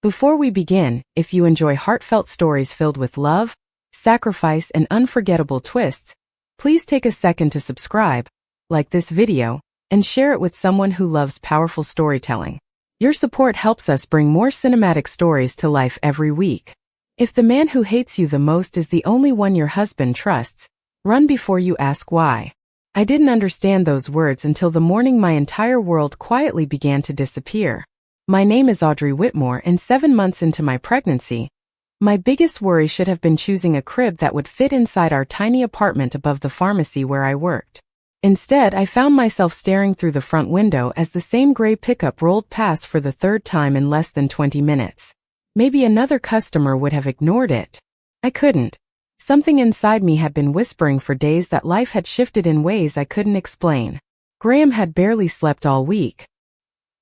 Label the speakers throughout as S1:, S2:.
S1: Before we begin, if you enjoy heartfelt stories filled with love, sacrifice, and unforgettable twists, please take a second to subscribe, like this video, and share it with someone who loves powerful storytelling. Your support helps us bring more cinematic stories to life every week. If the man who hates you the most is the only one your husband trusts, run before you ask why. I didn't understand those words until the morning my entire world quietly began to disappear. My name is Audrey Whitmore, and 7 months into my pregnancy, my biggest worry should have been choosing a crib that would fit inside our tiny apartment above the pharmacy where I worked. Instead, I found myself staring through the front window as the same gray pickup rolled past for the third time in less than 20 minutes. Maybe another customer would have ignored it. I couldn't. Something inside me had been whispering for days that life had shifted in ways I couldn't explain. Graham had barely slept all week.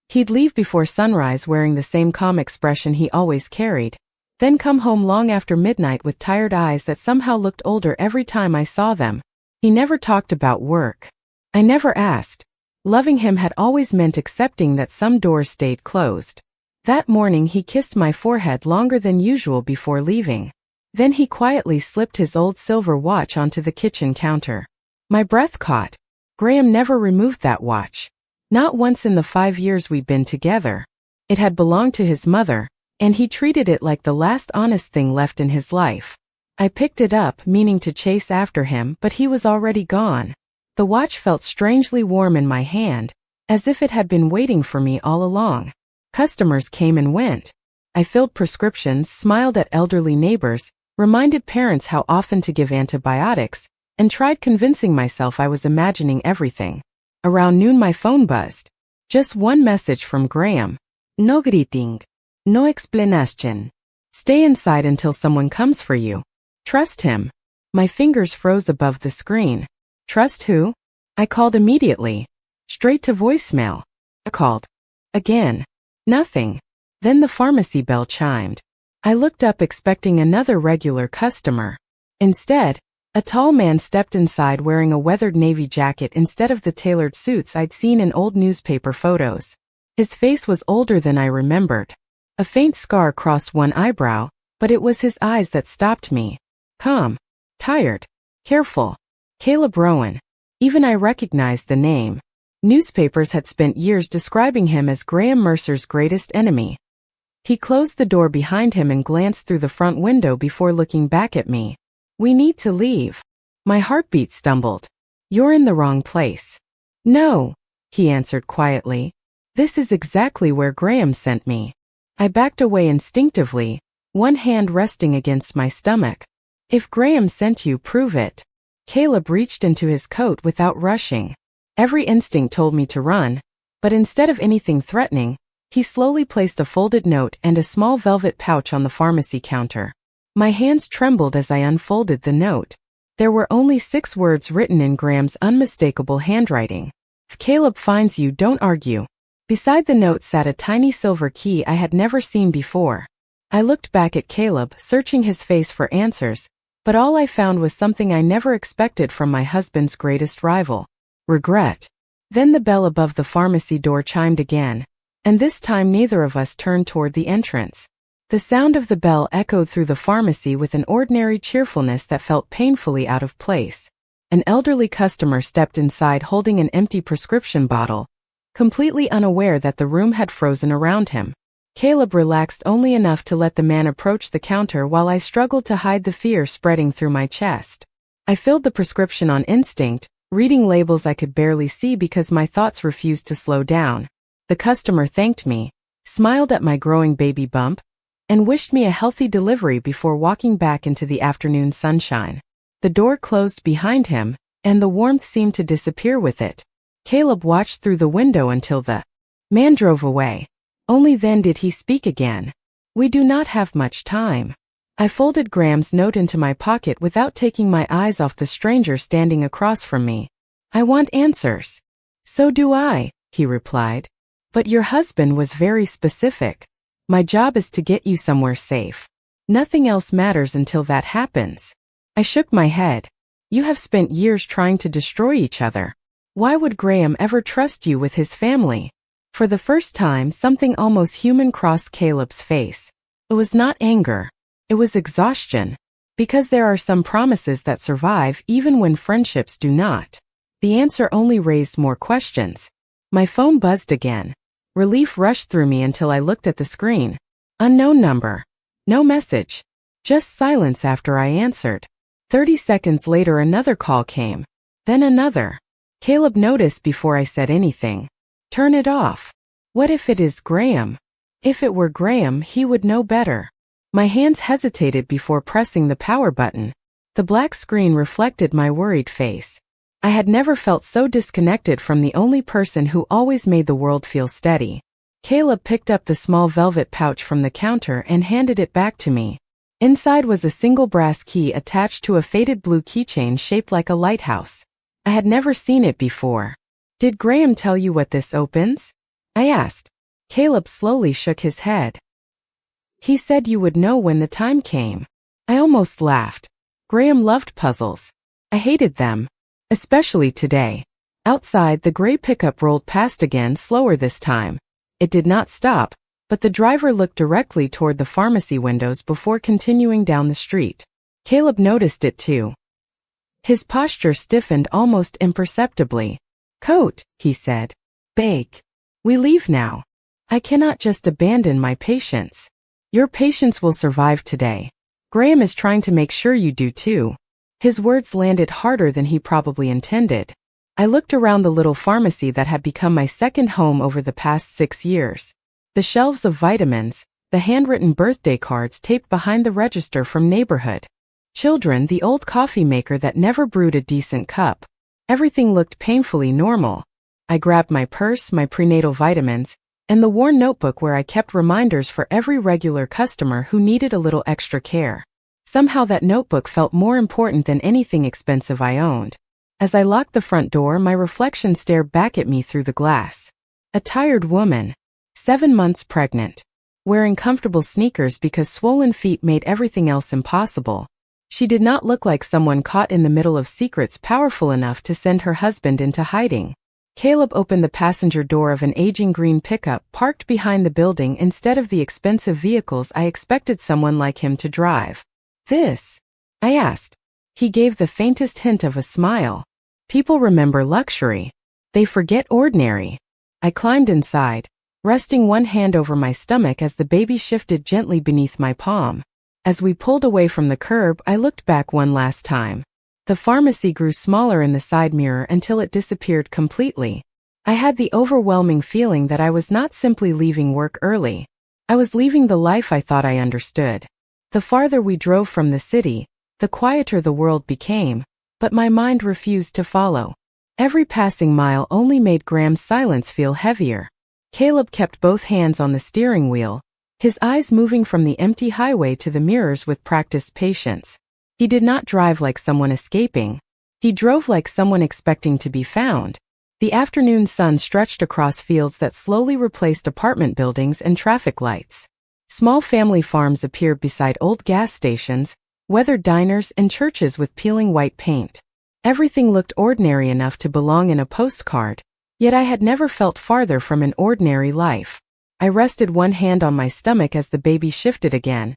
S1: He'd leave before sunrise wearing the same calm expression he always carried, then come home long after midnight with tired eyes that somehow looked older every time I saw them. He never talked about work. I never asked. Loving him had always meant accepting that some doors stayed closed. That morning he kissed my forehead longer than usual before leaving. Then he quietly slipped his old silver watch onto the kitchen counter. My breath caught. Graham never removed that watch. Not once in the 5 years we'd been together. It had belonged to his mother, and he treated it like the last honest thing left in his life. I picked it up, meaning to chase after him, but he was already gone. The watch felt strangely warm in my hand, as if it had been waiting for me all along. Customers came and went. I filled prescriptions, smiled at elderly neighbors, reminded parents how often to give antibiotics, and tried convincing myself I was imagining everything. Around noon my phone buzzed. Just one message from Graham. No greeting. No explanation. Stay inside until someone comes for you. Trust him. My fingers froze above the screen. Trust who? I called immediately. Straight to voicemail. I called. Again. Nothing. Then the pharmacy bell chimed. I looked up expecting another regular customer. Instead, a tall man stepped inside wearing a weathered navy jacket instead of the tailored suits I'd seen in old newspaper photos. His face was older than I remembered. A faint scar crossed one eyebrow, but it was his eyes that stopped me. Calm. Tired. Careful. Caleb Rowan. Even I recognized the name. Newspapers had spent years describing him as Graham Mercer's greatest enemy. He closed the door behind him and glanced through the front window before looking back at me. We need to leave. My heartbeat stumbled. You're in the wrong place. No, he answered quietly. This is exactly where Graham sent me. I backed away instinctively, one hand resting against my stomach. If Graham sent you, prove it. Caleb reached into his coat without rushing. Every instinct told me to run, but instead of anything threatening, he slowly placed a folded note and a small velvet pouch on the pharmacy counter. My hands trembled as I unfolded the note. There were only 6 words written in Graham's unmistakable handwriting. If Caleb finds you, don't argue. Beside the note sat a tiny silver key I had never seen before. I looked back at Caleb, searching his face for answers, but all I found was something I never expected from my husband's greatest rival. Regret. Then the bell above the pharmacy door chimed again, and this time neither of us turned toward the entrance. The sound of the bell echoed through the pharmacy with an ordinary cheerfulness that felt painfully out of place. An elderly customer stepped inside holding an empty prescription bottle, completely unaware that the room had frozen around him. Caleb relaxed only enough to let the man approach the counter while I struggled to hide the fear spreading through my chest. I filled the prescription on instinct, reading labels I could barely see because my thoughts refused to slow down. The customer thanked me, smiled at my growing baby bump, and wished me a healthy delivery before walking back into the afternoon sunshine. The door closed behind him, and the warmth seemed to disappear with it. Caleb watched through the window until the man drove away. Only then did he speak again. We do not have much time. I folded Graham's note into my pocket without taking my eyes off the stranger standing across from me. I want answers. So do I, he replied. But your husband was very specific. My job is to get you somewhere safe. Nothing else matters until that happens. I shook my head. You have spent years trying to destroy each other. Why would Graham ever trust you with his family? For the first time, something almost human crossed Caleb's face. It was not anger. It was exhaustion. Because there are some promises that survive even when friendships do not. The answer only raised more questions. My phone buzzed again. Relief rushed through me until I looked at the screen. Unknown number. No message. Just silence after I answered. 30 seconds later another call came. Then another. Caleb noticed before I said anything. Turn it off. What if it is Graham? If it were Graham, he would know better. My hands hesitated before pressing the power button. The black screen reflected my worried face. I had never felt so disconnected from the only person who always made the world feel steady. Caleb picked up the small velvet pouch from the counter and handed it back to me. Inside was a single brass key attached to a faded blue keychain shaped like a lighthouse. I had never seen it before. Did Graham tell you what this opens? I asked. Caleb slowly shook his head. He said you would know when the time came. I almost laughed. Graham loved puzzles. I hated them. Especially today. Outside, the gray pickup rolled past again, slower this time. It did not stop, but the driver looked directly toward the pharmacy windows before continuing down the street. Caleb noticed it too. His posture stiffened almost imperceptibly. Coat, he said. Bake. We leave now. I cannot just abandon my patients. Your patients will survive today. Graham is trying to make sure you do too. His words landed harder than he probably intended. I looked around the little pharmacy that had become my second home over the past 6 years. The shelves of vitamins, the handwritten birthday cards taped behind the register from neighborhood. Children, the old coffee maker that never brewed a decent cup. Everything looked painfully normal. I grabbed my purse, my prenatal vitamins, and the worn notebook where I kept reminders for every regular customer who needed a little extra care. Somehow that notebook felt more important than anything expensive I owned. As I locked the front door, my reflection stared back at me through the glass. A tired woman. 7 months pregnant. Wearing comfortable sneakers because swollen feet made everything else impossible. She did not look like someone caught in the middle of secrets powerful enough to send her husband into hiding. Caleb opened the passenger door of an aging green pickup parked behind the building instead of the expensive vehicles I expected someone like him to drive. This? I asked. He gave the faintest hint of a smile. People remember luxury. They forget ordinary. I climbed inside, resting one hand over my stomach as the baby shifted gently beneath my palm. As we pulled away from the curb, I looked back one last time. The pharmacy grew smaller in the side mirror until it disappeared completely. I had the overwhelming feeling that I was not simply leaving work early. I was leaving the life I thought I understood. The farther we drove from the city, the quieter the world became, but my mind refused to follow. Every passing mile only made Graham's silence feel heavier. Caleb kept both hands on the steering wheel, his eyes moving from the empty highway to the mirrors with practiced patience. He did not drive like someone escaping. He drove like someone expecting to be found. The afternoon sun stretched across fields that slowly replaced apartment buildings and traffic lights. Small family farms appeared beside old gas stations, weathered diners, and churches with peeling white paint. Everything looked ordinary enough to belong in a postcard, yet I had never felt farther from an ordinary life. I rested one hand on my stomach as the baby shifted again,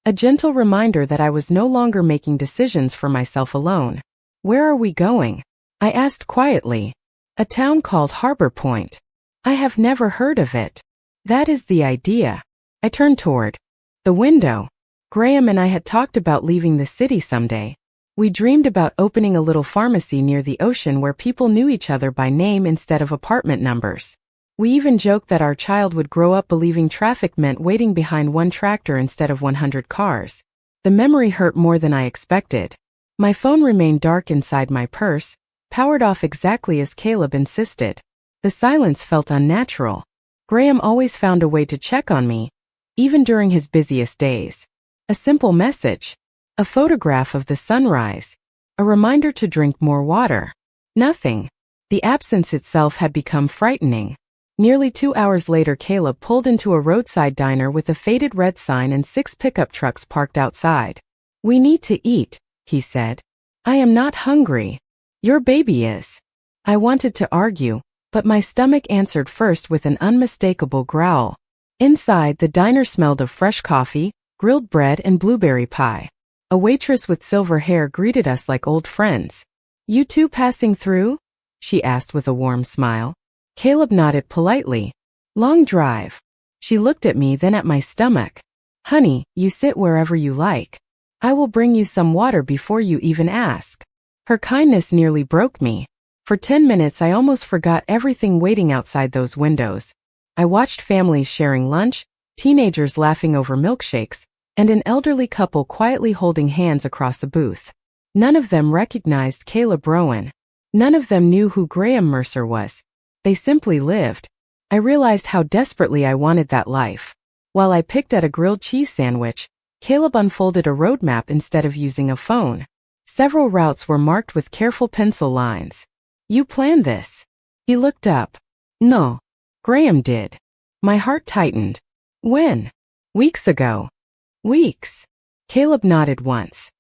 S1: a gentle reminder that I was no longer making decisions for myself alone. Where are we going? I asked quietly. A town called Harbor Point. I have never heard of it. That is the idea. I turned toward the window. Graham and I had talked about leaving the city someday. We dreamed about opening a little pharmacy near the ocean where people knew each other by name instead of apartment numbers. We even joked that our child would grow up believing traffic meant waiting behind one tractor instead of 100 cars. The memory hurt more than I expected. My phone remained dark inside my purse, powered off exactly as Caleb insisted. The silence felt unnatural. Graham always found a way to check on me, even during his busiest days. A simple message. A photograph of the sunrise. A reminder to drink more water. Nothing. The absence itself had become frightening. Nearly 2 hours later, Caleb pulled into a roadside diner with a faded red sign and 6 pickup trucks parked outside. We need to eat, he said. I am not hungry. Your baby is. I wanted to argue, But my stomach answered first with an unmistakable growl. Inside, the diner smelled of fresh coffee, grilled bread, and blueberry pie. A waitress with silver hair greeted us like old friends. "You two passing through?" she asked with a warm smile. Caleb nodded politely. "Long drive." She looked at me, then at my stomach. "Honey, you sit wherever you like. I will bring you some water before you even ask." Her kindness nearly broke me. For 10 minutes I almost forgot everything waiting outside those windows. I watched families sharing lunch, teenagers laughing over milkshakes, and an elderly couple quietly holding hands across a booth. None of them recognized Caleb Rowan. None of them knew who Graham Mercer was. They simply lived. I realized how desperately I wanted that life. While I picked at a grilled cheese sandwich, Caleb unfolded a roadmap instead of using a phone. Several routes were marked with careful pencil lines. "You planned this?" He looked up. "No. Graham did." My heart tightened. "When?" "Weeks ago." "Weeks?" Caleb nodded once.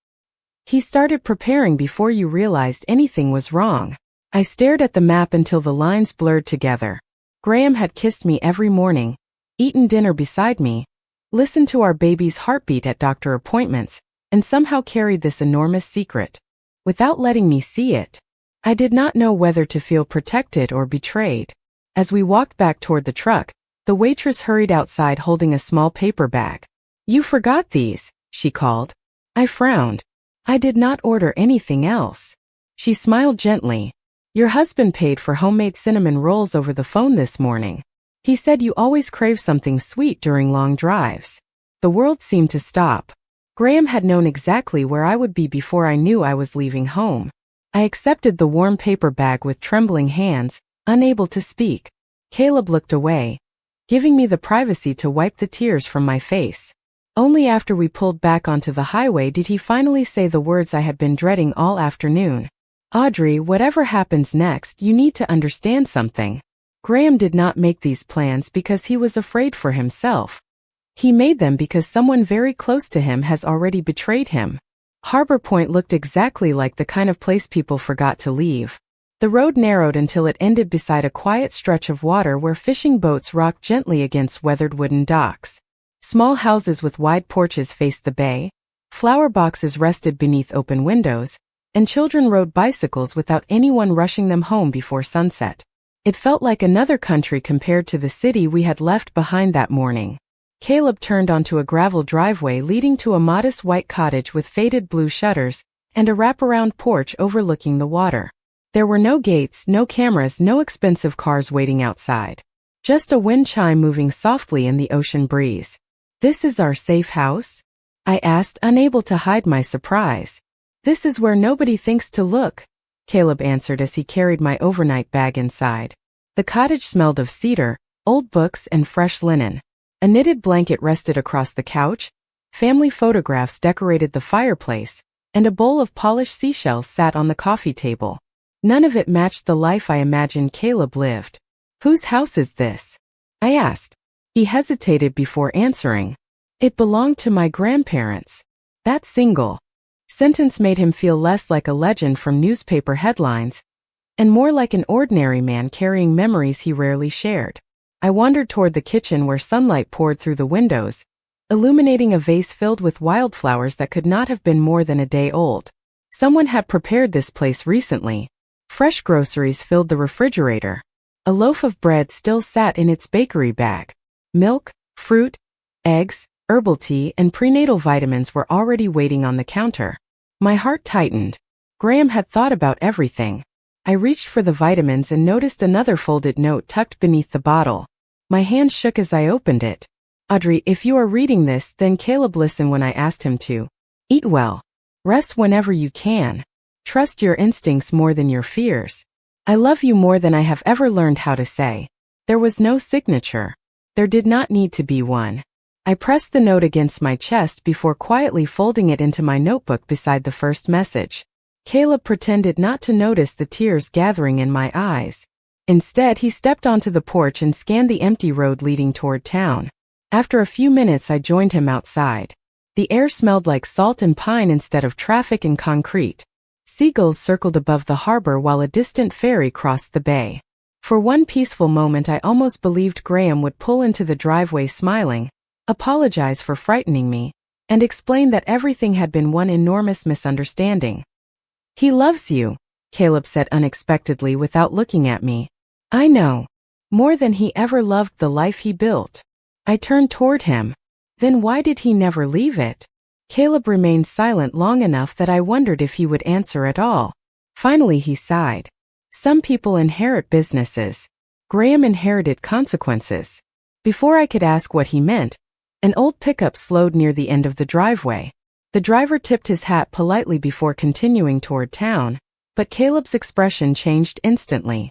S1: "He started preparing before you realized anything was wrong." I stared at the map until the lines blurred together. Graham had kissed me every morning, eaten dinner beside me, listened to our baby's heartbeat at doctor appointments, and somehow carried this enormous secret without letting me see it. I did not know whether to feel protected or betrayed. As we walked back toward the truck, the waitress hurried outside holding a small paper bag. "You forgot these," she called. I frowned. I did not order anything else. She smiled gently. "Your husband paid for homemade cinnamon rolls over the phone this morning. He said you always crave something sweet during long drives." The world seemed to stop. Graham had known exactly where I would be before I knew I was leaving home. I accepted the warm paper bag with trembling hands, unable to speak. Caleb looked away, giving me the privacy to wipe the tears from my face. Only after we pulled back onto the highway did he finally say the words I had been dreading all afternoon. "Audrey, whatever happens next, you need to understand something. Graham did not make these plans because he was afraid for himself. He made them because someone very close to him has already betrayed him." Harbor Point looked exactly like the kind of place people forgot to leave. The road narrowed until it ended beside a quiet stretch of water where fishing boats rocked gently against weathered wooden docks. Small houses with wide porches faced the bay, flower boxes rested beneath open windows, and children rode bicycles without anyone rushing them home before sunset. It felt like another country compared to the city we had left behind that morning. Caleb turned onto a gravel driveway leading to a modest white cottage with faded blue shutters and a wraparound porch overlooking the water. There were no gates, no cameras, no expensive cars waiting outside. Just a wind chime moving softly in the ocean breeze. "This is our safe house?" I asked, unable to hide my surprise. "This is where nobody thinks to look," Caleb answered as he carried my overnight bag inside. The cottage smelled of cedar, old books, and fresh linen. A knitted blanket rested across the couch, family photographs decorated the fireplace, and a bowl of polished seashells sat on the coffee table. None of it matched the life I imagined Caleb lived. "Whose house is this?" I asked. He hesitated before answering. "It belonged to my grandparents." That single sentence made him feel less like a legend from newspaper headlines, and more like an ordinary man carrying memories he rarely shared. I wandered toward the kitchen where sunlight poured through the windows, illuminating a vase filled with wildflowers that could not have been more than a day old. Someone had prepared this place recently. Fresh groceries filled the refrigerator. A loaf of bread still sat in its bakery bag. Milk, fruit, eggs, herbal tea, and prenatal vitamins were already waiting on the counter. My heart tightened. Graham had thought about everything. I reached for the vitamins and noticed another folded note tucked beneath the bottle. My hand shook as I opened it. "Audrey, if you are reading this, then Caleb listened when I asked him to. Eat well. Rest whenever you can. Trust your instincts more than your fears. I love you more than I have ever learned how to say." There was no signature. There did not need to be one. I pressed the note against my chest before quietly folding it into my notebook beside the first message. Caleb pretended not to notice the tears gathering in my eyes. Instead, he stepped onto the porch and scanned the empty road leading toward town. After a few minutes, I joined him outside. The air smelled like salt and pine instead of traffic and concrete. Seagulls circled above the harbor while a distant ferry crossed the bay. For one peaceful moment I almost believed Graham would pull into the driveway smiling, apologize for frightening me, and explain that everything had been one enormous misunderstanding. "He loves you," Caleb said unexpectedly without looking at me. "I know. More than he ever loved the life he built." I turned toward him. "Then why did he never leave it?" Caleb remained silent long enough that I wondered if he would answer at all. Finally he sighed. "Some people inherit businesses. Graham inherited consequences." Before I could ask what he meant, an old pickup slowed near the end of the driveway. The driver tipped his hat politely before continuing toward town, but Caleb's expression changed instantly.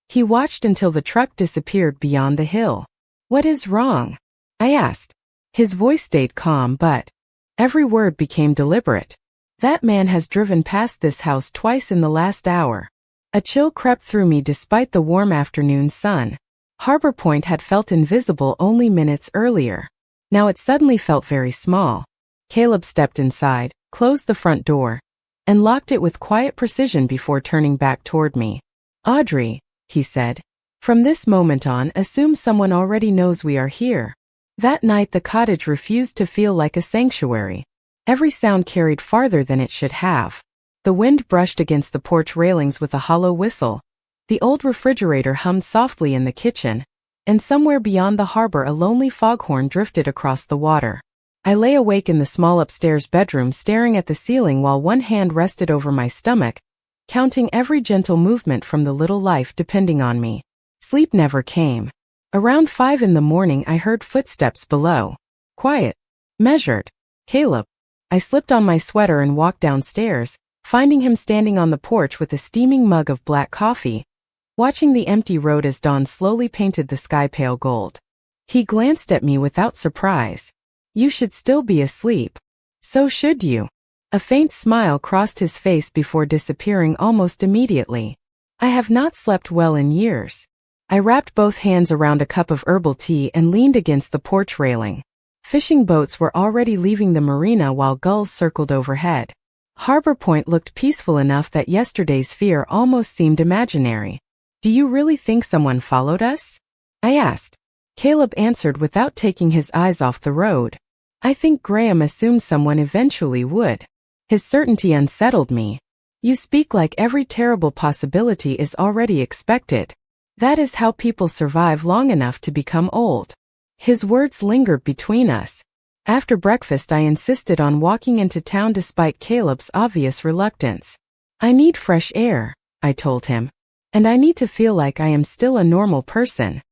S1: He watched until the truck disappeared beyond the hill. "What is wrong?" I asked. His voice stayed calm, but every word became deliberate. "That man has driven past this house twice in the last hour." A chill crept through me despite the warm afternoon sun. Harbor Point had felt invisible only minutes earlier. Now it suddenly felt very small. Caleb stepped inside, closed the front door, and locked it with quiet precision before turning back toward me. "Audrey," he said, "from this moment on, assume someone already knows we are here." That night the cottage refused to feel like a sanctuary. Every sound carried farther than it should have. The wind brushed against the porch railings with a hollow whistle. The old refrigerator hummed softly in the kitchen, and somewhere beyond the harbor a lonely foghorn drifted across the water. I lay awake in the small upstairs bedroom staring at the ceiling while one hand rested over my stomach, counting every gentle movement from the little life depending on me. Sleep never came. Around 5 in the morning I heard footsteps below. Quiet. Measured. "Caleb." I slipped on my sweater and walked downstairs, finding him standing on the porch with a steaming mug of black coffee, watching the empty road as dawn slowly painted the sky pale gold. He glanced at me without surprise. "You should still be asleep." "So should you." A faint smile crossed his face before disappearing almost immediately. "I have not slept well in years." I wrapped both hands around a cup of herbal tea and leaned against the porch railing. Fishing boats were already leaving the marina while gulls circled overhead. Harbor Point looked peaceful enough that yesterday's fear almost seemed imaginary. "Do you really think someone followed us?" I asked. Caleb answered without taking his eyes off the road. "I think Graham assumed someone eventually would." His certainty unsettled me. "You speak like every terrible possibility is already expected. That is how people survive long enough to become old." His words lingered between us. After breakfast I insisted on walking into town despite Caleb's obvious reluctance. "I need fresh air," I told him. "And I need to feel like I am still a normal person."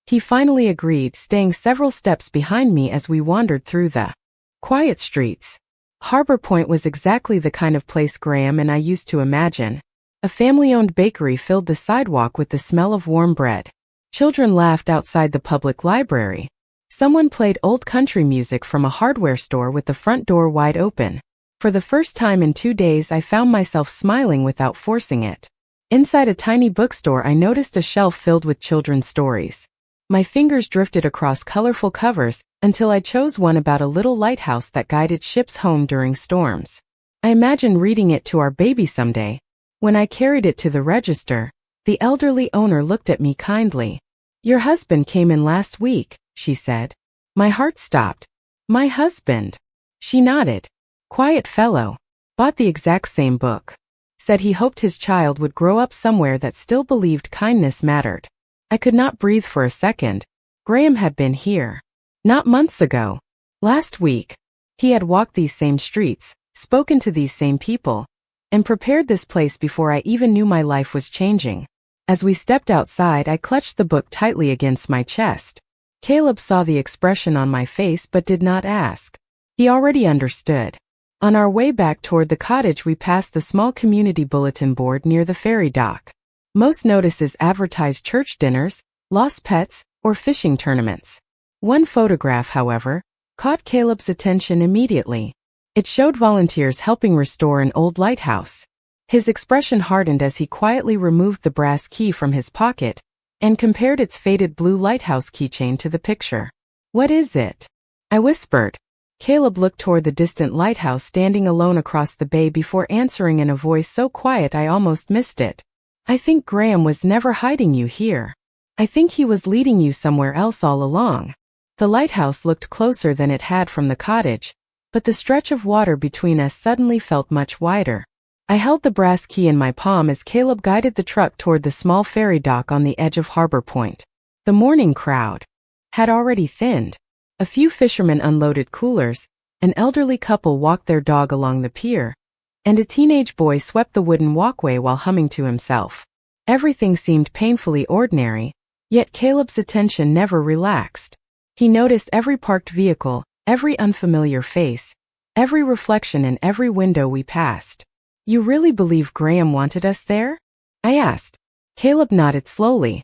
S1: He finally agreed, staying several steps behind me as we wandered through the quiet streets. Harbor Point was exactly the kind of place Graham and I used to imagine. A family-owned bakery filled the sidewalk with the smell of warm bread. Children laughed outside the public library. Someone played old country music from a hardware store with the front door wide open. For the first time in 2 days I found myself smiling without forcing it. Inside a tiny bookstore I noticed a shelf filled with children's stories. My fingers drifted across colorful covers until I chose one about a little lighthouse that guided ships home during storms. I imagined reading it to our baby someday. When I carried it to the register, the elderly owner looked at me kindly. "Your husband came in last week," she said. My heart stopped. "My husband?" She nodded. "Quiet fellow. Bought the exact same book. Said he hoped his child would grow up somewhere that still believed kindness mattered." I could not breathe for a second. Graham had been here. Not months ago. Last week. He had walked these same streets, spoken to these same people, and prepared this place before I even knew my life was changing. As we stepped outside, I clutched the book tightly against my chest. Caleb saw the expression on my face but did not ask. He already understood. On our way back toward the cottage we passed the small community bulletin board near the ferry dock. Most notices advertised church dinners, lost pets, or fishing tournaments. One photograph, however, caught Caleb's attention immediately. It showed volunteers helping restore an old lighthouse. His expression hardened as he quietly removed the brass key from his pocket and compared its faded blue lighthouse keychain to the picture. "What is it?" I whispered. Caleb looked toward the distant lighthouse standing alone across the bay before answering in a voice so quiet I almost missed it. I think Graham was never hiding you here. I think he was leading you somewhere else all along. The lighthouse looked closer than it had from the cottage, but the stretch of water between us suddenly felt much wider. I held the brass key in my palm as Caleb guided the truck toward the small ferry dock on the edge of Harbor Point. The morning crowd had already thinned. A few fishermen unloaded coolers, an elderly couple walked their dog along the pier, and a teenage boy swept the wooden walkway while humming to himself. Everything seemed painfully ordinary, yet Caleb's attention never relaxed. He noticed every parked vehicle, every unfamiliar face, every reflection in every window we passed. You really believe Graham wanted us there? I asked. Caleb nodded slowly.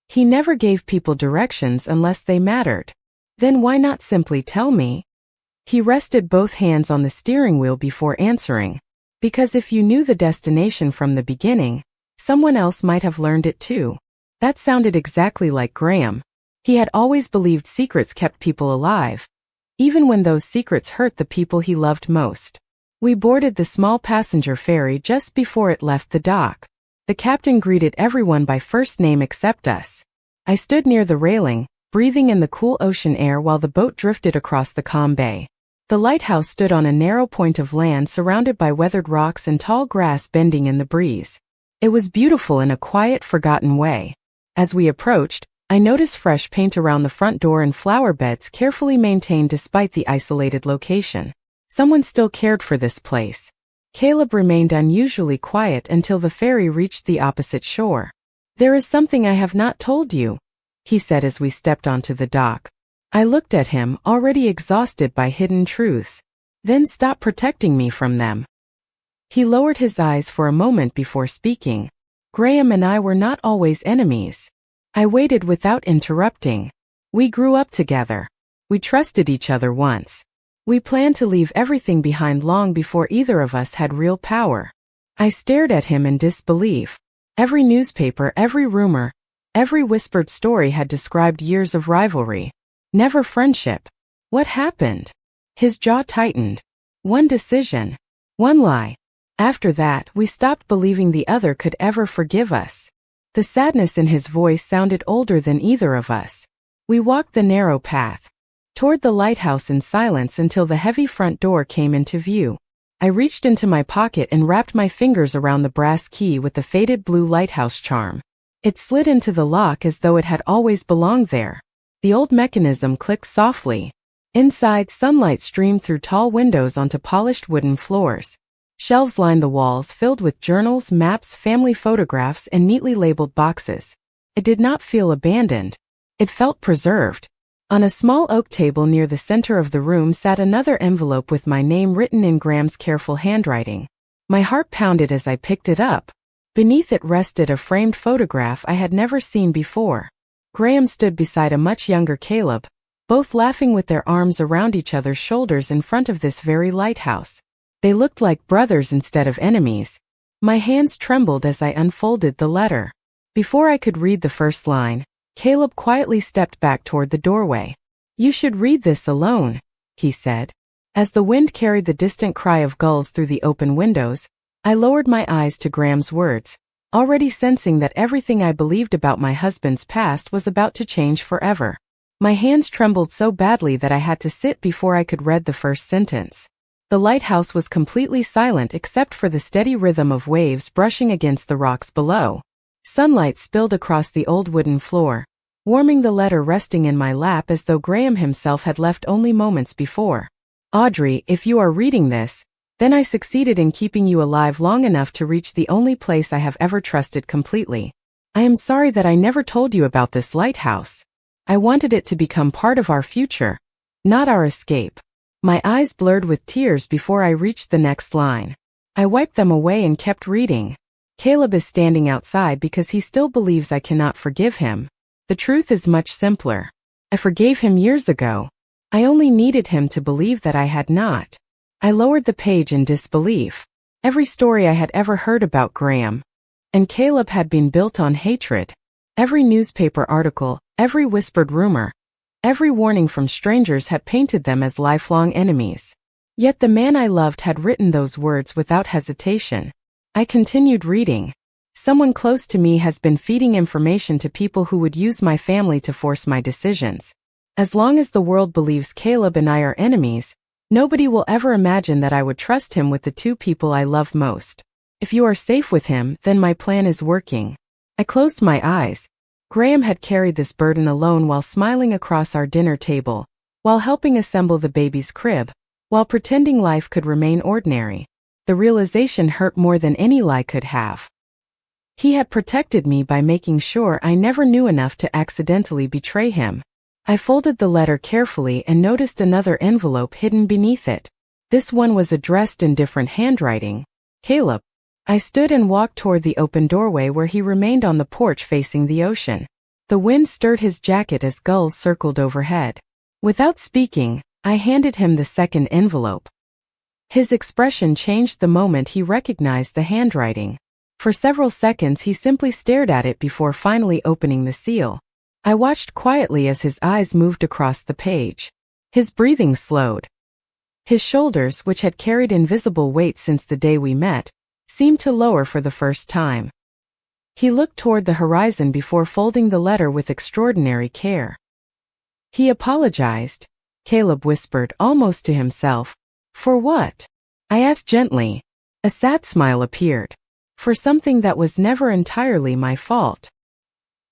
S1: He never gave people directions unless they mattered. Then why not simply tell me? He rested both hands on the steering wheel before answering. Because if you knew the destination from the beginning, someone else might have learned it too. That sounded exactly like Graham. He had always believed secrets kept people alive, even when those secrets hurt the people he loved most. We boarded the small passenger ferry just before it left the dock. The captain greeted everyone by first name except us. I stood near the railing, breathing in the cool ocean air while the boat drifted across the calm bay. The lighthouse stood on a narrow point of land surrounded by weathered rocks and tall grass bending in the breeze. It was beautiful in a quiet, forgotten way. As we approached, I noticed fresh paint around the front door and flower beds carefully maintained despite the isolated location. Someone still cared for this place. Caleb remained unusually quiet until the ferry reached the opposite shore. There is something I have not told you, he said as we stepped onto the dock. I looked at him, already exhausted by hidden truths. Then stop protecting me from them. He lowered his eyes for a moment before speaking. Graham and I were not always enemies. I waited without interrupting. We grew up together. We trusted each other once. We planned to leave everything behind long before either of us had real power. I stared at him in disbelief. Every newspaper, every rumor, every whispered story had described years of rivalry. Never friendship. What happened? His jaw tightened. One decision. One lie. After that, we stopped believing the other could ever forgive us. The sadness in his voice sounded older than either of us. We walked the narrow path toward the lighthouse in silence until the heavy front door came into view. I reached into my pocket and wrapped my fingers around the brass key with the faded blue lighthouse charm. It slid into the lock as though it had always belonged there. The old mechanism clicked softly. Inside, sunlight streamed through tall windows onto polished wooden floors. Shelves lined the walls filled with journals, maps, family photographs, and neatly labeled boxes. It did not feel abandoned. It felt preserved. On a small oak table near the center of the room sat another envelope with my name written in Graham's careful handwriting. My heart pounded as I picked it up. Beneath it rested a framed photograph I had never seen before. Graham stood beside a much younger Caleb, both laughing with their arms around each other's shoulders in front of this very lighthouse. They looked like brothers instead of enemies. My hands trembled as I unfolded the letter. Before I could read the first line, Caleb quietly stepped back toward the doorway. You should read this alone, he said. As the wind carried the distant cry of gulls through the open windows, I lowered my eyes to Graham's words, already sensing that everything I believed about my husband's past was about to change forever. My hands trembled so badly that I had to sit before I could read the first sentence. The lighthouse was completely silent except for the steady rhythm of waves brushing against the rocks below. Sunlight spilled across the old wooden floor, warming the letter resting in my lap as though Graham himself had left only moments before. Audrey, if you are reading this, then I succeeded in keeping you alive long enough to reach the only place I have ever trusted completely. I am sorry that I never told you about this lighthouse. I wanted it to become part of our future, not our escape. My eyes blurred with tears before I reached the next line. I wiped them away and kept reading. Caleb is standing outside because he still believes I cannot forgive him. The truth is much simpler. I forgave him years ago. I only needed him to believe that I had not. I lowered the page in disbelief. Every story I had ever heard about Graham and Caleb had been built on hatred. Every newspaper article, every whispered rumor, every warning from strangers had painted them as lifelong enemies. Yet the man I loved had written those words without hesitation. I continued reading. Someone close to me has been feeding information to people who would use my family to force my decisions. As long as the world believes Caleb and I are enemies, nobody will ever imagine that I would trust him with the two people I love most. If you are safe with him, then my plan is working. I closed my eyes. Graham had carried this burden alone while smiling across our dinner table, while helping assemble the baby's crib, while pretending life could remain ordinary. The realization hurt more than any lie could have. He had protected me by making sure I never knew enough to accidentally betray him. I folded the letter carefully and noticed another envelope hidden beneath it. This one was addressed in different handwriting. Caleb. I stood and walked toward the open doorway where he remained on the porch facing the ocean. The wind stirred his jacket as gulls circled overhead. Without speaking, I handed him the second envelope. His expression changed the moment he recognized the handwriting. For several seconds he simply stared at it before finally opening the seal. I watched quietly as his eyes moved across the page. His breathing slowed. His shoulders, which had carried invisible weight since the day we met, seemed to lower for the first time. He looked toward the horizon before folding the letter with extraordinary care. He apologized, Caleb whispered almost to himself. For what? I asked gently. A sad smile appeared. For something that was never entirely my fault.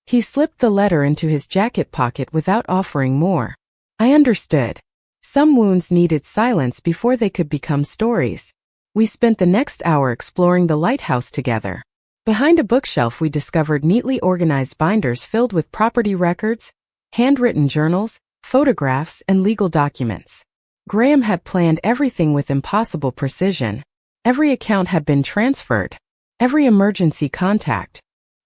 S1: He slipped the letter into his jacket pocket without offering more. I understood. Some wounds needed silence before they could become stories. We spent the next hour exploring the lighthouse together. Behind a bookshelf we discovered neatly organized binders filled with property records, handwritten journals, photographs, and legal documents. Graham had planned everything with impossible precision. Every account had been transferred. Every emergency contact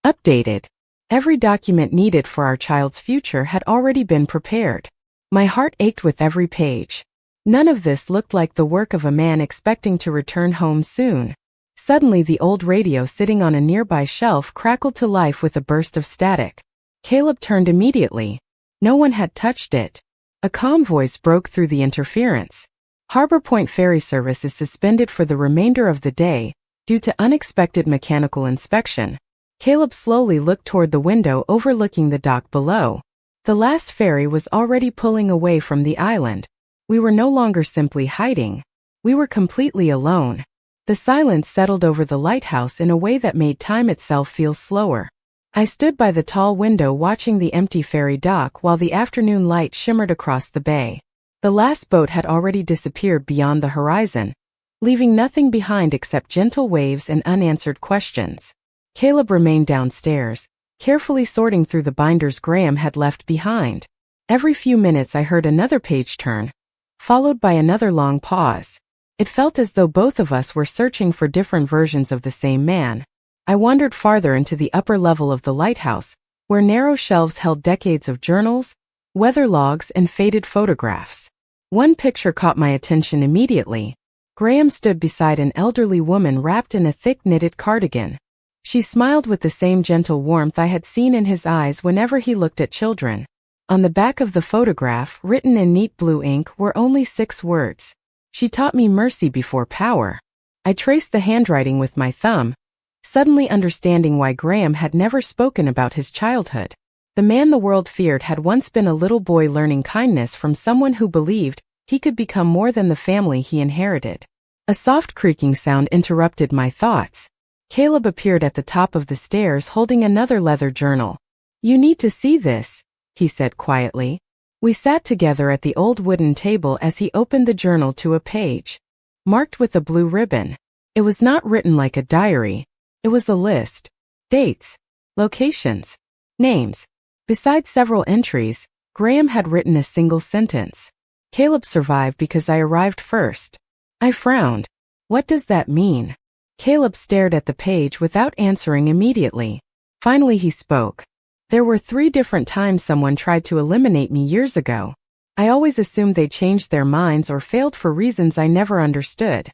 S1: updated. Every document needed for our child's future had already been prepared. My heart ached with every page. None of this looked like the work of a man expecting to return home soon. Suddenly the old radio sitting on a nearby shelf crackled to life with a burst of static. Caleb turned immediately. No one had touched it. A calm voice broke through the interference. Harbor Point ferry service is suspended for the remainder of the day, due to unexpected mechanical inspection. Caleb slowly looked toward the window overlooking the dock below. The last ferry was already pulling away from the island. We were no longer simply hiding. We were completely alone. The silence settled over the lighthouse in a way that made time itself feel slower. I stood by the tall window watching the empty ferry dock while the afternoon light shimmered across the bay. The last boat had already disappeared beyond the horizon, leaving nothing behind except gentle waves and unanswered questions. Caleb remained downstairs, carefully sorting through the binders Graham had left behind. Every few minutes I heard another page turn, followed by another long pause. It felt as though both of us were searching for different versions of the same man. I wandered farther into the upper level of the lighthouse, where narrow shelves held decades of journals, weather logs, and faded photographs. One picture caught my attention immediately. Graham stood beside an elderly woman wrapped in a thick knitted cardigan. She smiled with the same gentle warmth I had seen in his eyes whenever he looked at children. On the back of the photograph, written in neat blue ink, were only 6 words. She taught me mercy before power. I traced the handwriting with my thumb, suddenly understanding why Graham had never spoken about his childhood. The man the world feared had once been a little boy learning kindness from someone who believed he could become more than the family he inherited. A soft creaking sound interrupted my thoughts. Caleb appeared at the top of the stairs holding another leather journal. "You need to see this," he said quietly. We sat together at the old wooden table as he opened the journal to a page, marked with a blue ribbon. It was not written like a diary. It was a list. Dates, locations, names. Besides several entries, Graham had written a single sentence. "Caleb survived because I arrived first." I frowned. What does that mean? Caleb stared at the page without answering immediately. Finally he spoke. "There were 3 different times someone tried to eliminate me years ago. I always assumed they changed their minds or failed for reasons I never understood."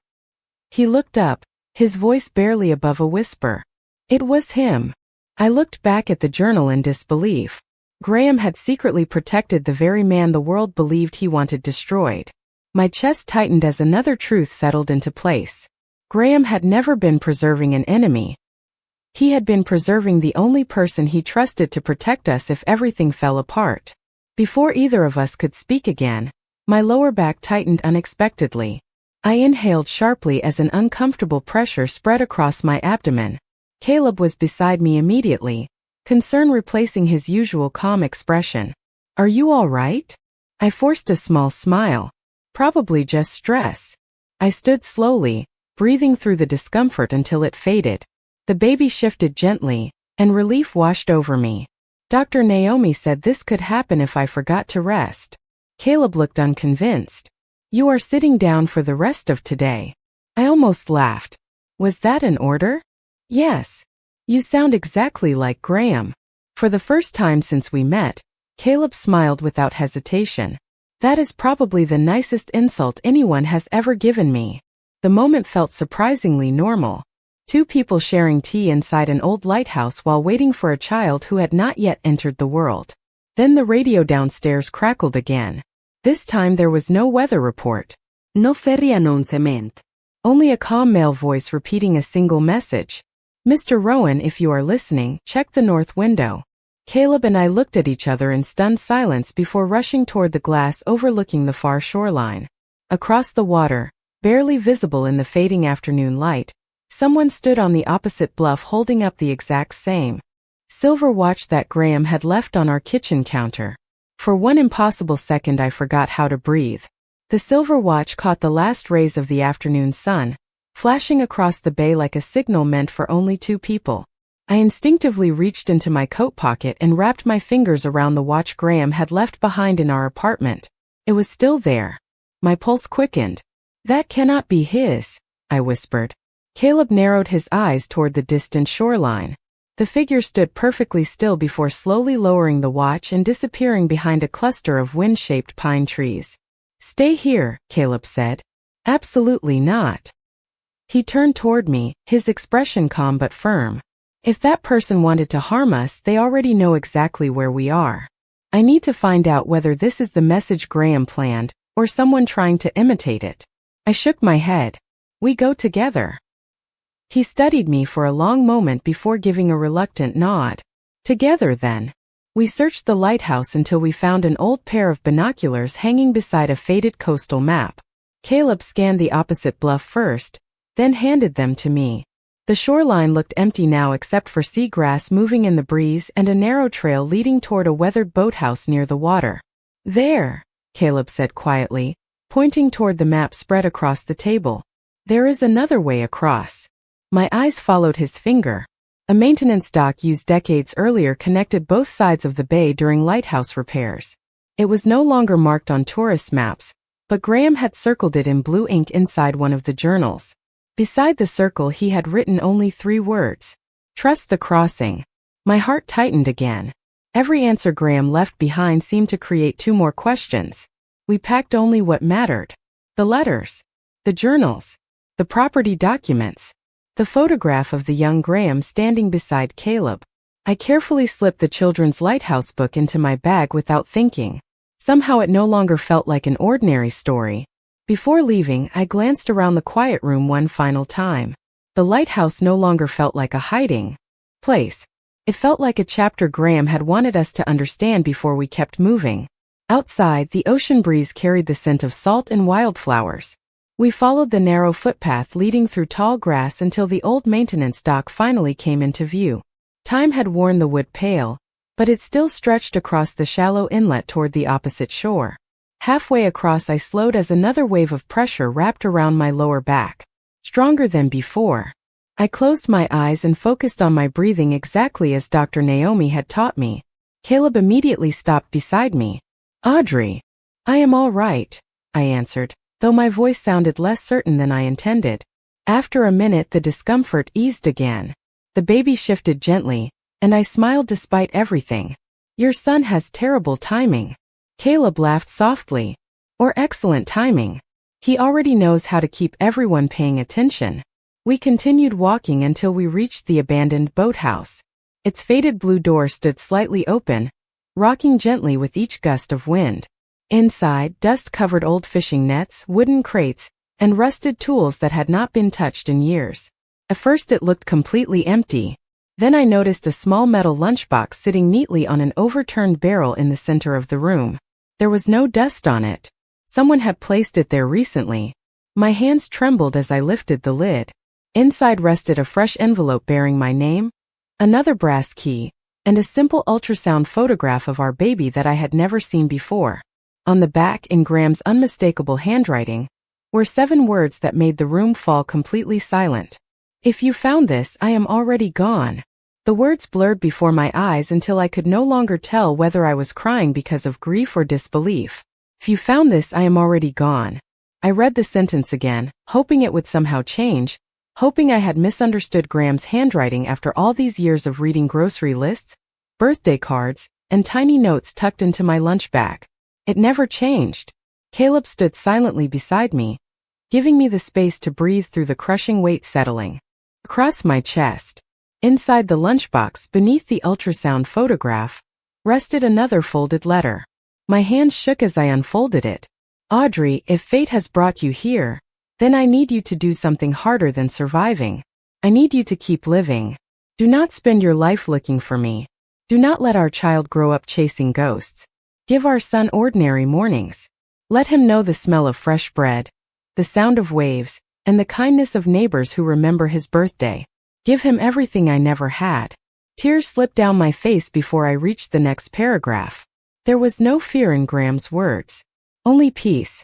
S1: He looked up, his voice barely above a whisper. It was him. I looked back at the journal in disbelief. Graham had secretly protected the very man the world believed he wanted destroyed. My chest tightened as another truth settled into place. Graham had never been preserving an enemy. He had been preserving the only person he trusted to protect us if everything fell apart. Before either of us could speak again, my lower back tightened unexpectedly. I inhaled sharply as an uncomfortable pressure spread across my abdomen. Caleb was beside me immediately, concern replacing his usual calm expression. "Are you all right?" I forced a small smile. "Probably just stress." I stood slowly, breathing through the discomfort until it faded. The baby shifted gently, and relief washed over me. Dr. Naomi said this could happen if I forgot to rest. Caleb looked unconvinced. "You are sitting down for the rest of today." I almost laughed. "Was that an order?" "Yes. You sound exactly like Graham." For the first time since we met, Caleb smiled without hesitation. "That is probably the nicest insult anyone has ever given me." The moment felt surprisingly normal. Two people sharing tea inside an old lighthouse while waiting for a child who had not yet entered the world. Then the radio downstairs crackled again. This time there was no weather report. No ferry announcement. Only a calm male voice repeating a single message. "Mr. Rowan, if you are listening, check the north window." Caleb and I looked at each other in stunned silence before rushing toward the glass overlooking the far shoreline. Across the water, barely visible in the fading afternoon light, someone stood on the opposite bluff holding up the exact same silver watch that Graham had left on our kitchen counter. For one impossible second I forgot how to breathe. The silver watch caught the last rays of the afternoon sun, flashing across the bay like a signal meant for only two people. I instinctively reached into my coat pocket and wrapped my fingers around the watch Graham had left behind in our apartment. It was still there. My pulse quickened. "That cannot be his," I whispered. Caleb narrowed his eyes toward the distant shoreline. The figure stood perfectly still before slowly lowering the watch and disappearing behind a cluster of wind-shaped pine trees. "Stay here," Caleb said. "Absolutely not." He turned toward me, his expression calm but firm. "If that person wanted to harm us, they already know exactly where we are. I need to find out whether this is the message Graham planned, or someone trying to imitate it." I shook my head. "We go together." He studied me for a long moment before giving a reluctant nod. "Together, then." We searched the lighthouse until we found an old pair of binoculars hanging beside a faded coastal map. Caleb scanned the opposite bluff first, then handed them to me. The shoreline looked empty now except for seagrass moving in the breeze and a narrow trail leading toward a weathered boathouse near the water. "There," Caleb said quietly, pointing toward the map spread across the table. "There is another way across." My eyes followed his finger. A maintenance dock used decades earlier connected both sides of the bay during lighthouse repairs. It was no longer marked on tourist maps, but Graham had circled it in blue ink inside one of the journals. Beside the circle he had written only 3 words. "Trust the crossing." My heart tightened again. Every answer Graham left behind seemed to create 2 more questions. We packed only what mattered. The letters. The journals. The property documents. The photograph of the young Graham standing beside Caleb. I carefully slipped the children's lighthouse book into my bag without thinking. Somehow it no longer felt like an ordinary story. Before leaving, I glanced around the quiet room one final time. The lighthouse no longer felt like a hiding place. It felt like a chapter Graham had wanted us to understand before we kept moving. Outside, the ocean breeze carried the scent of salt and wildflowers. We followed the narrow footpath leading through tall grass until the old maintenance dock finally came into view. Time had worn the wood pale, but it still stretched across the shallow inlet toward the opposite shore. Halfway across I slowed as another wave of pressure wrapped around my lower back. Stronger than before. I closed my eyes and focused on my breathing exactly as Dr. Naomi had taught me. Caleb immediately stopped beside me. "Audrey." "I am all right," I answered, though my voice sounded less certain than I intended. After a minute the discomfort eased again. The baby shifted gently, and I smiled despite everything. "Your son has terrible timing." Caleb laughed softly. "Or excellent timing. He already knows how to keep everyone paying attention." We continued walking until we reached the abandoned boathouse. Its faded blue door stood slightly open, rocking gently with each gust of wind. Inside, dust-covered old fishing nets, wooden crates, and rusted tools that had not been touched in years. At first it looked completely empty. Then I noticed a small metal lunchbox sitting neatly on an overturned barrel in the center of the room. There was no dust on it. Someone had placed it there recently. My hands trembled as I lifted the lid. Inside rested a fresh envelope bearing my name, another brass key, and a simple ultrasound photograph of our baby that I had never seen before. On the back, in Graham's unmistakable handwriting, were 7 words that made the room fall completely silent. If you found this, I am already gone. The words blurred before my eyes until I could no longer tell whether I was crying because of grief or disbelief. If you found this, I am already gone. I read the sentence again, hoping it would somehow change, hoping I had misunderstood Graham's handwriting after all these years of reading grocery lists, birthday cards, and tiny notes tucked into my lunch bag. It never changed. Caleb stood silently beside me, giving me the space to breathe through the crushing weight settling across my chest. Inside the lunchbox, beneath the ultrasound photograph, rested another folded letter. My hands shook as I unfolded it. Audrey, if fate has brought you here, then I need you to do something harder than surviving. I need you to keep living. Do not spend your life looking for me. Do not let our child grow up chasing ghosts. Give our son ordinary mornings. Let him know the smell of fresh bread, the sound of waves, and the kindness of neighbors who remember his birthday. Give him everything I never had. Tears slipped down my face before I reached the next paragraph. There was no fear in Graham's words, only peace.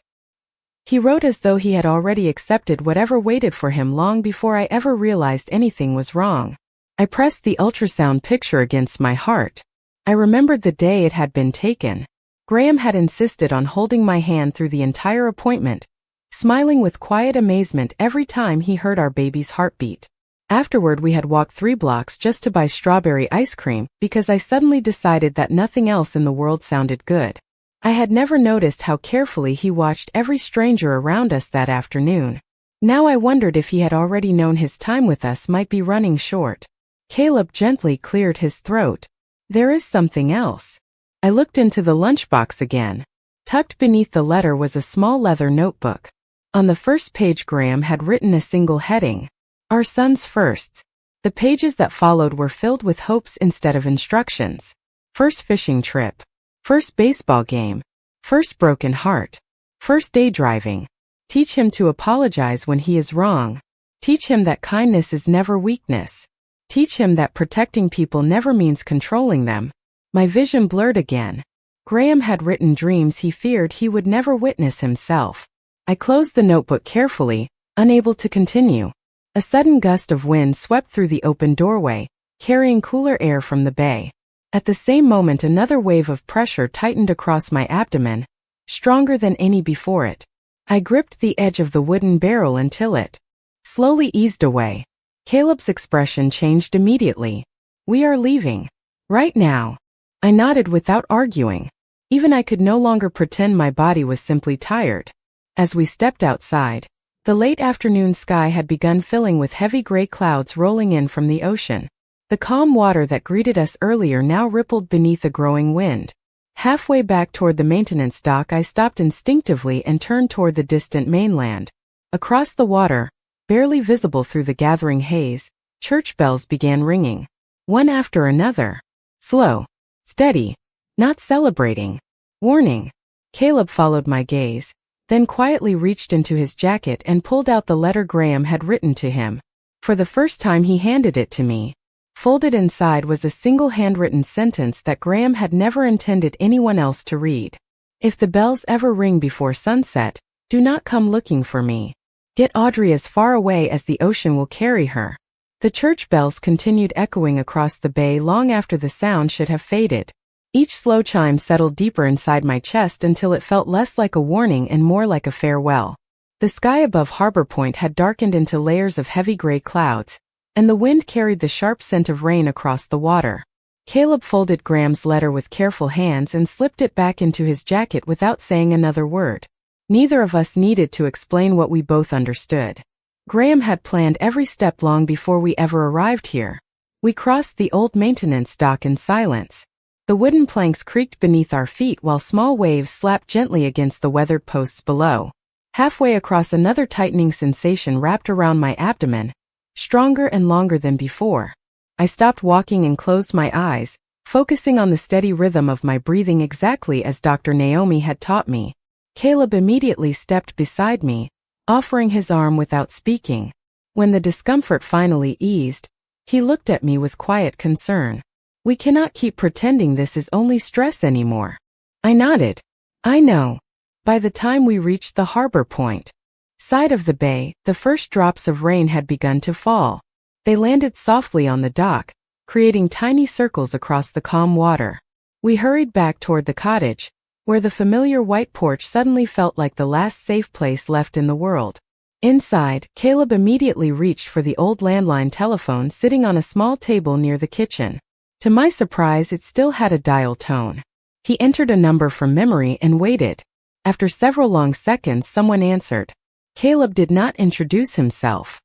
S1: He wrote as though he had already accepted whatever waited for him long before I ever realized anything was wrong. I pressed the ultrasound picture against my heart. I remembered the day it had been taken. Graham had insisted on holding my hand through the entire appointment, smiling with quiet amazement every time he heard our baby's heartbeat. Afterward, we had walked 3 blocks just to buy strawberry ice cream because I suddenly decided that nothing else in the world sounded good. I had never noticed how carefully he watched every stranger around us that afternoon. Now I wondered if he had already known his time with us might be running short. Caleb gently cleared his throat. There is something else. I looked into the lunchbox again. Tucked beneath the letter was a small leather notebook. On the first page, Graham had written a single heading: Our son's firsts. The pages that followed were filled with hopes instead of instructions. First fishing trip. First baseball game. First broken heart. First day driving. Teach him to apologize when he is wrong. Teach him that kindness is never weakness. Teach him that protecting people never means controlling them. My vision blurred again. Graham had written dreams he feared he would never witness himself. I closed the notebook carefully, unable to continue. A sudden gust of wind swept through the open doorway, carrying cooler air from the bay. At the same moment, another wave of pressure tightened across my abdomen, stronger than any before it. I gripped the edge of the wooden barrel until it slowly eased away. Caleb's expression changed immediately. We are leaving. Right now. I nodded without arguing. Even I could no longer pretend my body was simply tired. As we stepped outside, the late afternoon sky had begun filling with heavy gray clouds rolling in from the ocean. The calm water that greeted us earlier now rippled beneath a growing wind. Halfway back toward the maintenance dock, I stopped instinctively and turned toward the distant mainland. Across the water, barely visible through the gathering haze, church bells began ringing. One after another. Slow. Steady. Not celebrating. Warning. Caleb followed my gaze, then quietly reached into his jacket and pulled out the letter Graham had written to him. For the first time, he handed it to me. Folded inside was a single handwritten sentence that Graham had never intended anyone else to read. If the bells ever ring before sunset, do not come looking for me. Get Audrey as far away as the ocean will carry her. The church bells continued echoing across the bay long after the sound should have faded. Each slow chime settled deeper inside my chest until it felt less like a warning and more like a farewell. The sky above Harbor Point had darkened into layers of heavy gray clouds, and the wind carried the sharp scent of rain across the water. Caleb folded Graham's letter with careful hands and slipped it back into his jacket without saying another word. Neither of us needed to explain what we both understood. Graham had planned every step long before we ever arrived here. We crossed the old maintenance dock in silence. The wooden planks creaked beneath our feet while small waves slapped gently against the weathered posts below. Halfway across, another tightening sensation wrapped around my abdomen, stronger and longer than before. I stopped walking and closed my eyes, focusing on the steady rhythm of my breathing exactly as Dr. Naomi had taught me. Caleb immediately stepped beside me, offering his arm without speaking. When the discomfort finally eased, he looked at me with quiet concern. We cannot keep pretending this is only stress anymore. I nodded. I know. By the time we reached the harbor point side of the bay, the first drops of rain had begun to fall. They landed softly on the dock, creating tiny circles across the calm water. We hurried back toward the cottage, where the familiar white porch suddenly felt like the last safe place left in the world. Inside, Caleb immediately reached for the old landline telephone sitting on a small table near the kitchen. To my surprise, it still had a dial tone. He entered a number from memory and waited. After several long seconds, someone answered. Caleb did not introduce himself.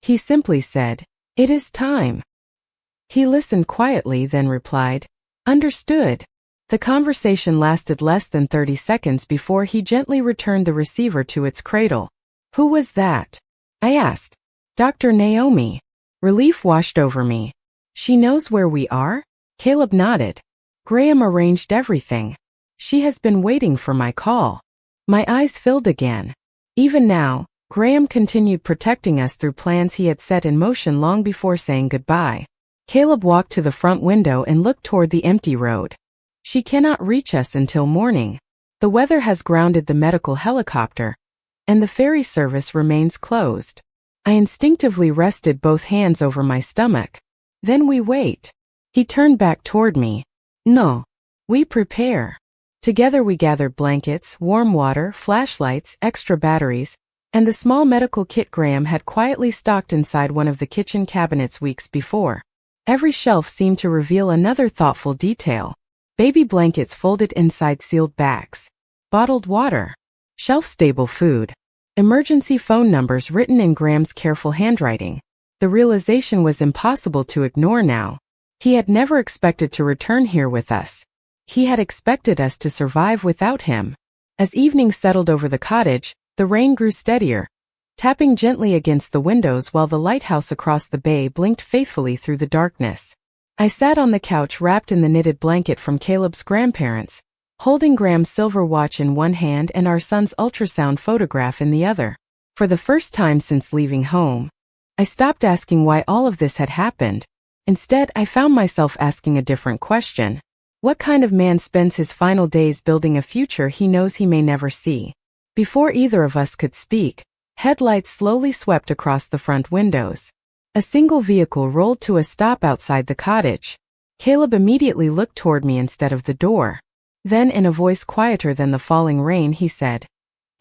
S1: He simply said, "It is time." He listened quietly, then replied, "Understood." The conversation lasted less than 30 seconds before he gently returned the receiver to its cradle. "Who was that?" I asked. "Dr. Naomi." Relief washed over me. "She knows where we are?" Caleb nodded. "Graham arranged everything. She has been waiting for my call." My eyes filled again. Even now, Graham continued protecting us through plans he had set in motion long before saying goodbye. Caleb walked to the front window and looked toward the empty road. "She cannot reach us until morning. The weather has grounded the medical helicopter, and the ferry service remains closed." I instinctively rested both hands over my stomach. "Then we wait." He turned back toward me. "No. We prepare." Together we gathered blankets, warm water, flashlights, extra batteries, and the small medical kit Graham had quietly stocked inside one of the kitchen cabinets weeks before. Every shelf seemed to reveal another thoughtful detail. Baby blankets folded inside sealed bags. Bottled water. Shelf-stable food. Emergency phone numbers written in Graham's careful handwriting. The realization was impossible to ignore now. He had never expected to return here with us. He had expected us to survive without him. As evening settled over the cottage, the rain grew steadier, tapping gently against the windows while the lighthouse across the bay blinked faithfully through the darkness. I sat on the couch wrapped in the knitted blanket from Caleb's grandparents, holding Graham's silver watch in one hand and our son's ultrasound photograph in the other. For the first time since leaving home, I stopped asking why all of this had happened. Instead, I found myself asking a different question. What kind of man spends his final days building a future he knows he may never see? Before either of us could speak, headlights slowly swept across the front windows. A single vehicle rolled to a stop outside the cottage. Caleb immediately looked toward me instead of the door. Then, in a voice quieter than the falling rain, he said,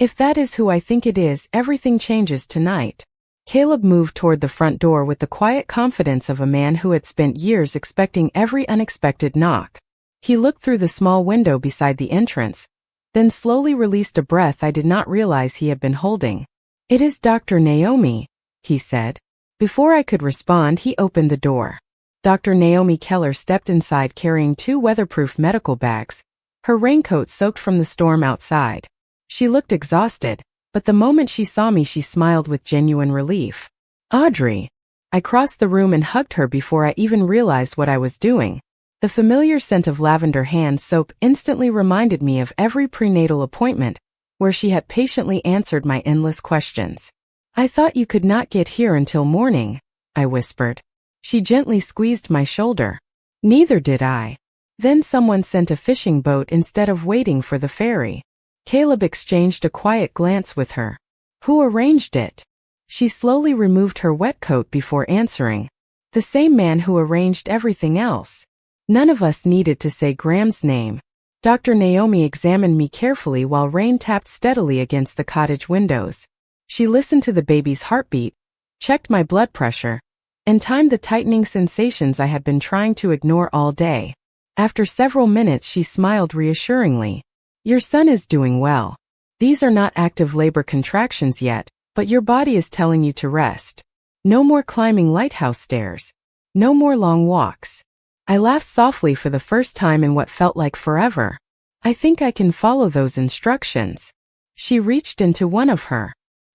S1: "If that is who I think it is, everything changes tonight." Caleb moved toward the front door with the quiet confidence of a man who had spent years expecting every unexpected knock. He looked through the small window beside the entrance, then slowly released a breath I did not realize he had been holding. "It is Dr. Naomi," he said. Before I could respond, he opened the door. Dr. Naomi Keller stepped inside carrying 2 weatherproof medical bags, her raincoat soaked from the storm outside. She looked exhausted, but the moment she saw me, she smiled with genuine relief. "Audrey." I crossed the room and hugged her before I even realized what I was doing. The familiar scent of lavender hand soap instantly reminded me of every prenatal appointment, where she had patiently answered my endless questions. "I thought you could not get here until morning," I whispered. She gently squeezed my shoulder. "Neither did I. Then someone sent a fishing boat instead of waiting for the ferry." Caleb exchanged a quiet glance with her. "Who arranged it?" She slowly removed her wet coat before answering. "The same man who arranged everything else." None of us needed to say Graham's name. Dr. Naomi examined me carefully while rain tapped steadily against the cottage windows. She listened to the baby's heartbeat, checked my blood pressure, and timed the tightening sensations I had been trying to ignore all day. After several minutes, she smiled reassuringly. "Your son is doing well. These are not active labor contractions yet, but your body is telling you to rest. No more climbing lighthouse stairs. No more long walks." I laughed softly for the first time in what felt like forever. "I think I can follow those instructions." She reached into one of her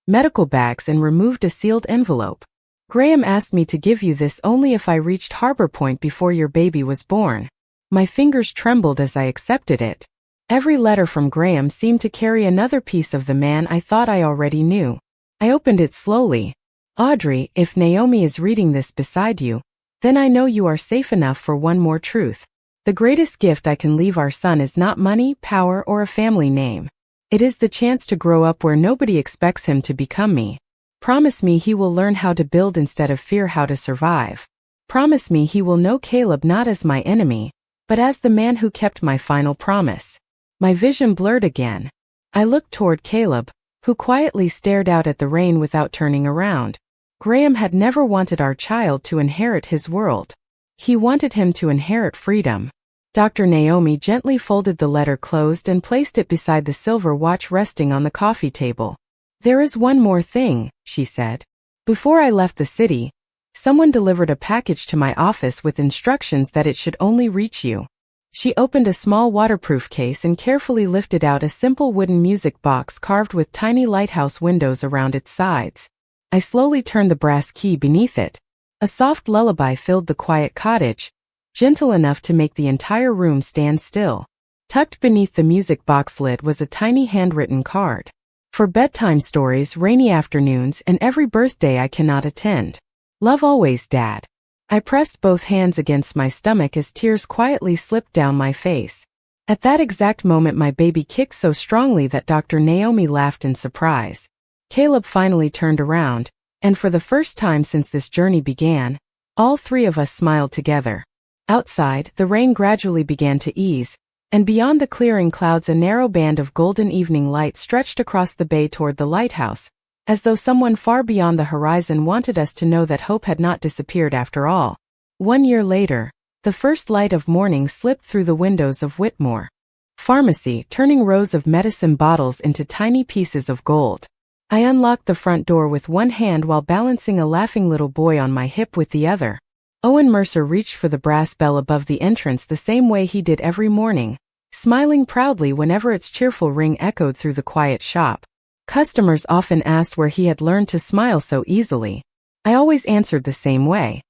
S1: medical bags and removed a sealed envelope. Graham asked me to give you this only if I reached Harbor Point before your baby was born. My fingers trembled as I accepted it. Every letter from Graham seemed to carry another piece of the man I thought I already knew. I opened it slowly. Audrey, if Naomi is reading this beside you, then I know you are safe enough for one more truth. The greatest gift I can leave our son is not money, power, or a family name. It is the chance to grow up where nobody expects him to become me. Promise me he will learn how to build instead of fear how to survive. Promise me he will know Caleb not as my enemy, but as the man who kept my final promise. My vision blurred again. I looked toward Caleb, who quietly stared out at the rain without turning around. Graham had never wanted our child to inherit his world. He wanted him to inherit freedom. Dr. Naomi gently folded the letter closed and placed it beside the silver watch resting on the coffee table. There is one more thing, she said. Before I left the city, someone delivered a package to my office with instructions that it should only reach you. She opened a small waterproof case and carefully lifted out a simple wooden music box carved with tiny lighthouse windows around its sides. I slowly turned the brass key beneath it. A soft lullaby filled the quiet cottage, gentle enough to make the entire room stand still. Tucked beneath the music box lid was a tiny handwritten card. For bedtime stories, rainy afternoons, and every birthday I cannot attend. Love always, Dad. I pressed both hands against my stomach as tears quietly slipped down my face. At that exact moment my baby kicked so strongly that Dr. Naomi laughed in surprise. Caleb finally turned around, and for the first time since this journey began, all three of us smiled together. Outside, the rain gradually began to ease, and beyond the clearing clouds a narrow band of golden evening light stretched across the bay toward the lighthouse, as though someone far beyond the horizon wanted us to know that hope had not disappeared after all. 1 year later, the first light of morning slipped through the windows of Whitmore Pharmacy, turning rows of medicine bottles into tiny pieces of gold. I unlocked the front door with one hand while balancing a laughing little boy on my hip with the other. Owen Mercer reached for the brass bell above the entrance the same way he did every morning, smiling proudly whenever its cheerful ring echoed through the quiet shop. Customers often asked where he had learned to smile so easily. I always answered the same way.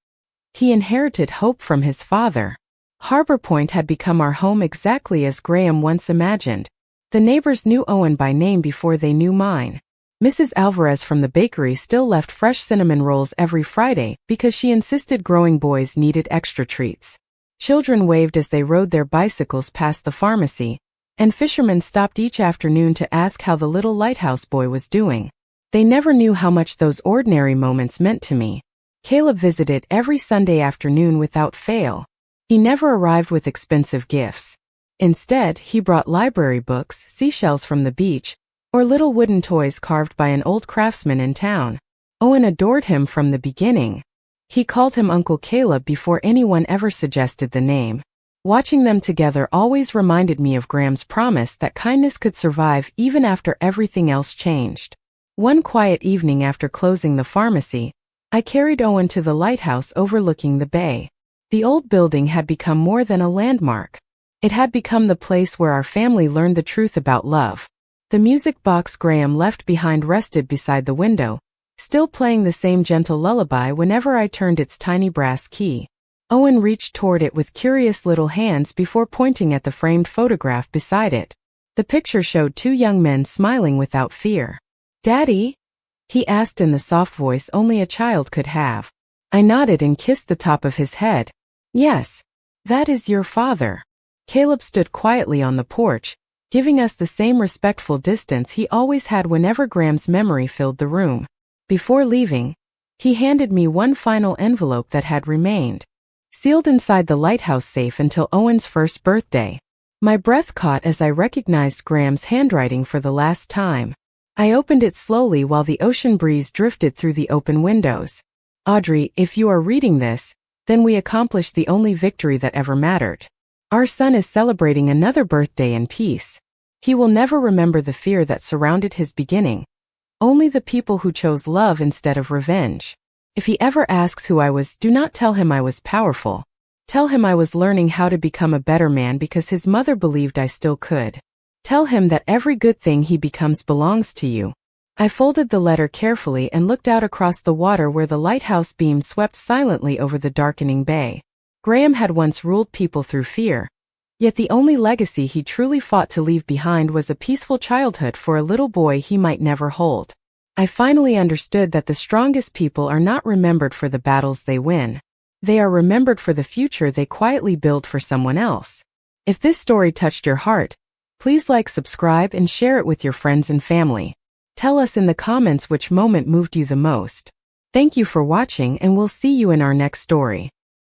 S1: He inherited hope from his father. Harbor Point had become our home exactly as Graham once imagined. The neighbors knew Owen by name before they knew mine. Mrs. Alvarez from the bakery still left fresh cinnamon rolls every Friday because she insisted growing boys needed extra treats. Children waved as they rode their bicycles past the pharmacy, and fishermen stopped each afternoon to ask how the little lighthouse boy was doing. They never knew how much those ordinary moments meant to me. Caleb visited every Sunday afternoon without fail. He never arrived with expensive gifts. Instead, he brought library books, seashells from the beach, or little wooden toys carved by an old craftsman in town. Owen adored him from the beginning. He called him Uncle Caleb before anyone ever suggested the name. Watching them together always reminded me of Graham's promise that kindness could survive even after everything else changed. One quiet evening after closing the pharmacy, I carried Owen to the lighthouse overlooking the bay. The old building had become more than a landmark. It had become the place where our family learned the truth about love. The music box Graham left behind rested beside the window, still playing the same gentle lullaby whenever I turned its tiny brass key. Owen reached toward it with curious little hands before pointing at the framed photograph beside it. The picture showed two young men smiling without fear. "Daddy?" he asked in the soft voice only a child could have. I nodded and kissed the top of his head. "Yes, that is your father." Caleb stood quietly on the porch, giving us the same respectful distance he always had whenever Graham's memory filled the room. Before leaving, he handed me one final envelope that had remained, sealed inside the lighthouse safe until Owen's first birthday. My breath caught as I recognized Graham's handwriting for the last time. I opened it slowly while the ocean breeze drifted through the open windows. "Audrey, if you are reading this, then we accomplished the only victory that ever mattered. Our son is celebrating another birthday in peace. He will never remember the fear that surrounded his beginning, only the people who chose love instead of revenge. If he ever asks who I was, do not tell him I was powerful. Tell him I was learning how to become a better man because his mother believed I still could. Tell him that every good thing he becomes belongs to you. I folded the letter carefully and looked out across the water where the lighthouse beam swept silently over the darkening bay. Graham had once ruled people through fear. Yet the only legacy he truly fought to leave behind was a peaceful childhood for a little boy he might never hold. I finally understood that the strongest people are not remembered for the battles they win. They are remembered for the future they quietly build for someone else. If this story touched your heart, please like, subscribe, and share it with your friends and family. Tell us in the comments which moment moved you the most. Thank you for watching, and we'll see you in our next story.